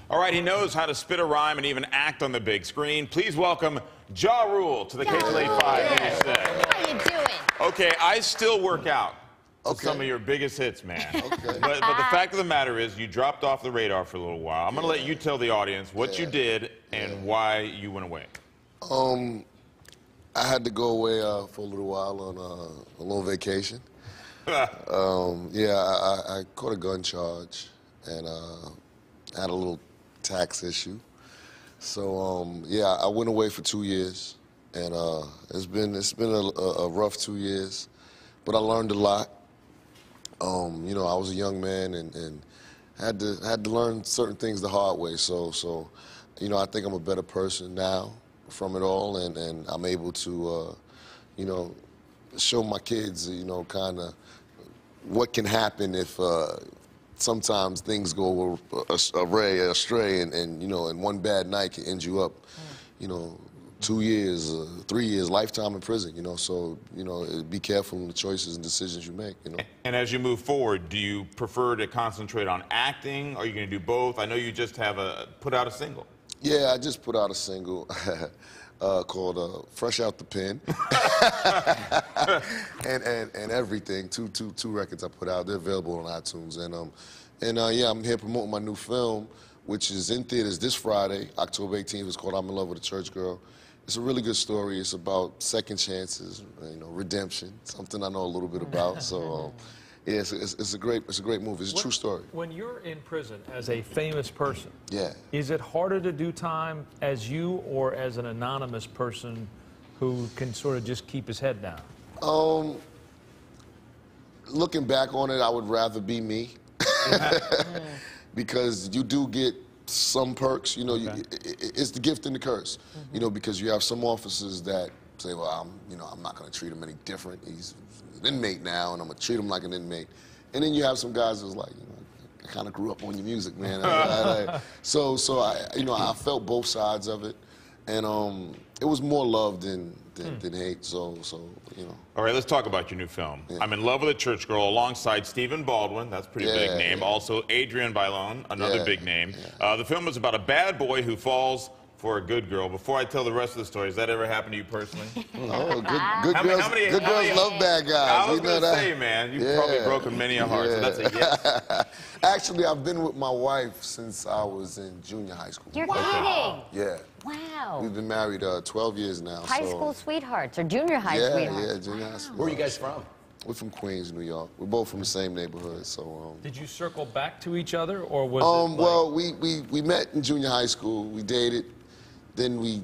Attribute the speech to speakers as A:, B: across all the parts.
A: All right, he knows how to spit a rhyme and even act on the big screen. Please welcome Ja Rule to the KTLA 5 News Set.
B: How you doing?
A: Okay, I still work out to
C: Okay.
A: some of your biggest hits, man.
C: Okay.
A: But the fact of the matter is, you dropped off the radar for a little while. I'm going to let you tell the audience what you did and why you went away.
C: I had to go away for a little while on a little vacation. I caught a gun charge and had a little tax issue. So I went away for 2 years, and it's been a rough 2 years, but I learned a lot. You know, I was a young man and had to learn certain things the hard way. So you know, I think I'm a better person now from it all, and I'm able to, you know, show my kids, you know, kind of what can happen if sometimes things go astray, and you know, and one bad night can end you up, you know, 2 years, 3 years, lifetime in prison, you know. So, you know, be careful in the choices and decisions you make, you know.
A: And as you move forward, do you prefer to concentrate on acting? Are you going to do both? I know you just have put out a single.
C: Yeah, I just put out a single called Fresh Out the Pen. and everything. Two records I put out. They're available on iTunes. Yeah, I'm here promoting my new film, which is in theaters this Friday, October 18th. It's called I'm in Love with a Church Girl. It's a really good story. It's about second chances, you know, redemption, something I know a little bit about. So, yeah, it's a great movie. It's a true story.
D: When you're in prison as a famous person,
C: Yeah.
D: is it harder to do time as you or as an anonymous person who can sort of just keep his head down?
C: Looking back on it, I would rather be me. Because you do get some perks, you know. It's the gift and the curse, you know, because you have some officers that say, well, I'm not going to treat him any different. He's an inmate now, and I'm going to treat him like an inmate. And then you have some guys that's like, you know, I kind of grew up on your music, man. So I felt both sides of it, and it was more love than hate. So you know.
A: All right, let's talk about your new film.
C: Yeah.
A: I'm in Love with a Church Girl, alongside Stephen Baldwin. That's a pretty big name.
C: Yeah.
A: Also, Adrian Bailon, another big name. The film is about a bad boy who falls for a good girl. Before I tell the rest of the story, has that ever happened to you personally?
C: Oh, good girls love bad guys.
A: I was going to say, man, you've probably broken many a heart, so that's a yes.
C: Actually, I've been with my wife since I was in junior high school.
B: You're kidding.
C: Yeah.
B: Wow.
C: We've been married 12 years now.
B: High school sweethearts or junior high sweethearts.
C: Yeah, junior high school.
E: Where are you guys from?
C: We're from Queens, New York. We're both from the same neighborhood, so.
D: Did you circle back to each other, or was it like...
C: Well, we met in junior high school. We dated. Then we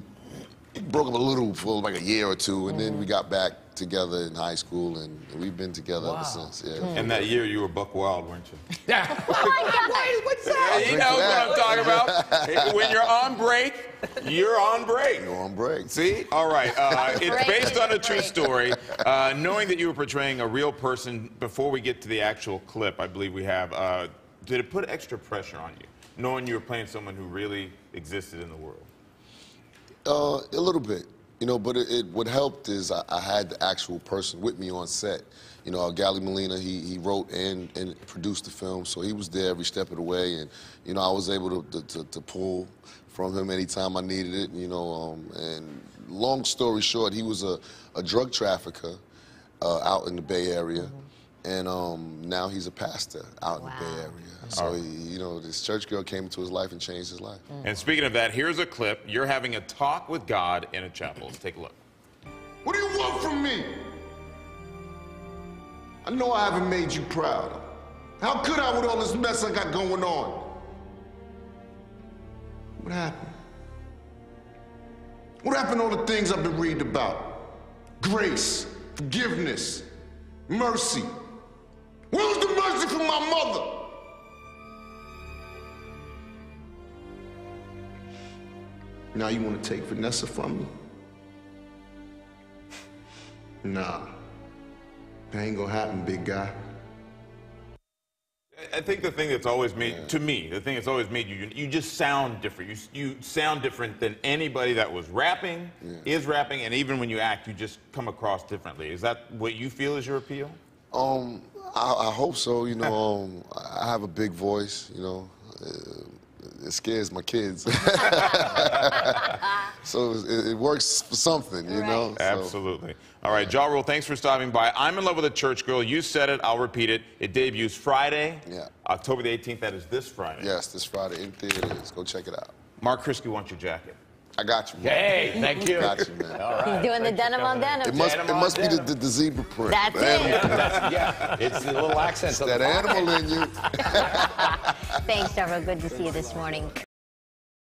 C: broke up a little for like a year or two, and then we got back together in high school, and we've been together ever since. Yeah.
A: And that year, you were buck wild, weren't you?
E: Yeah.
B: What's that?
A: You know what I'm talking about. When you're on break, you're on break.
C: You're on break.
A: See? All right. It's based on a true
B: Break.
A: story. Knowing that you were portraying a real person, before we get to the actual clip, I believe we have, did it put extra pressure on you, knowing you were playing someone who really existed in the world?
C: A little bit, you know, but what helped is I had the actual person with me on set. You know, Gally Molina, he wrote and produced the film, so he was there every step of the way, and, you know, I was able to pull from him anytime I needed it, you know, and long story short, he was a drug trafficker out in the Bay Area, and now he's a pastor out in the Bay Area. So, you know, this church girl came into his life and changed his life.
A: And speaking of that, here's a clip. You're having a talk with God in a chapel. Let's take a look.
F: What do you want from me? I know I haven't made you proud. How could I with all this mess I got going on? What happened? What happened to all the things I've been reading about? Grace, forgiveness, mercy. Where was the mercy from my mother? Now you want to take Vanessa from me? Nah. That ain't gonna happen, big guy.
A: I think the thing that's always made, to me, the thing that's always made you just sound different. You sound different than anybody that was rapping, is rapping, and even when you act, you just come across differently. Is that what you feel is your appeal?
C: I hope so. You know, I have a big voice, you know. it scares my kids. So it works for something, you know? So,
A: Absolutely. All right, Ja Rule, thanks for stopping by. I'm in love with a church girl. You said it. I'll repeat it. It debuts Friday, October the 18th. That is this Friday.
C: yes, this Friday in theaters. Go check it out.
A: Mark Kriske wants your jacket.
C: I got you, man.
D: Hey, thank you.
C: Got you, man.
D: All right.
B: He's doing the denim on denim.
C: It must be the zebra print.
B: That's
C: the animal.
B: it.
E: Yeah, it's the little accent.
C: That animal in you.
B: Thanks, Deborah. Good to see you this morning.